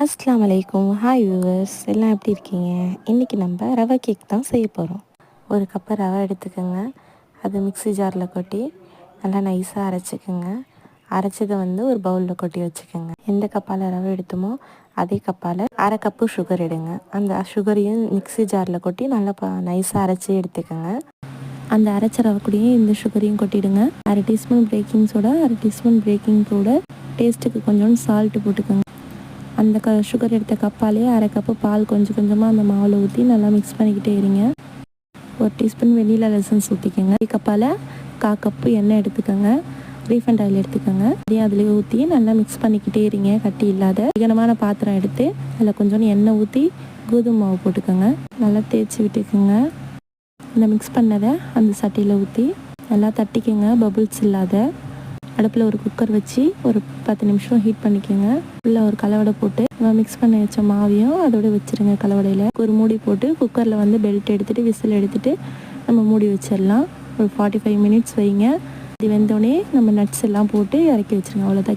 அஸ்ஸலாமு அலைக்கும். Hi viewers, எல்லாம் எப்படி இருக்கீங்க? இன்றைக்கி நம்ம ரவை கேக் தான் செய்ய போகிறோம். ஒரு கப்பு ரவை எடுத்துக்கோங்க. அது மிக்ஸி ஜாரில் கொட்டி நல்லா நைஸாக அரைச்சிக்கோங்க. அரைச்சதை ஒரு பவுலில் கொட்டி வச்சுக்கோங்க. எந்த கப்பால் ரவை எடுத்தோமோ அதே கப்பால் அரை கப்பு சுகர் எடுங்க. அந்த சுகரையும் மிக்ஸி ஜாரில் கொட்டி நல்லா நைஸாக அரைச்சி எடுத்துக்கோங்க. அந்த அரைச்ச ரவை கூடயும் இந்த சுகரையும் கொட்டிடுங்க. அரை டீஸ்பூன் பேக்கிங் சோடா, அரை டீஸ்பூன் பேக்கிங் பவுடர், டேஸ்ட்டுக்கு கொஞ்சம் சால்ட்டு போட்டுக்கோங்க. அந்த சுகர் எடுத்த கப்பாலே அரை கப்பு பால் கொஞ்சம் கொஞ்சமாக அந்த மாவில் ஊற்றி நல்லா மிக்ஸ் பண்ணிக்கிட்டே இருங்க. ஒரு டீஸ்பூன் வெண்ணிலா எசன்ஸ் ஊற்றிக்கோங்க. கப்பால் 1/4 கப்பு எண்ணெய் எடுத்துக்கோங்க. ரீஃபண்ட் ஆயில் எடுத்துக்கோங்க. அதையும் அதில் ஊற்றி நல்லா மிக்ஸ் பண்ணிக்கிட்டே இருங்க. கட்டி இல்லாத அதிகமான பாத்திரம் எடுத்து அதில் கொஞ்சம் எண்ணெய் ஊற்றி கோதுமை மாவு போட்டுக்கோங்க. நல்லா தேய்ச்சி விட்டுக்குங்க. இந்த மிக்ஸ் பண்ணதை அந்த சட்டியில் ஊற்றி நல்லா தட்டிக்கோங்க, பபுள்ஸ் இல்லாத. அடுப்பில் ஒரு குக்கர் வச்சு ஒரு 10 நிமிஷம் ஹீட் பண்ணிக்கோங்க. உள்ளே ஒரு கலவடை போட்டு மிக்ஸ் பண்ணி வச்ச மாவையும் அதோட வச்சுருங்க. கலவடையில் ஒரு மூடி போட்டு குக்கரில் பெல்ட் எடுத்துகிட்டு விசில் எடுத்துகிட்டு நம்ம மூடி வச்சிடலாம். ஒரு 45 மினிட்ஸ் வைங்க. இது வெந்தோடனே நம்ம நட்ஸ் எல்லாம் போட்டு இறக்கி வச்சுருங்க. அவ்வளோதான்.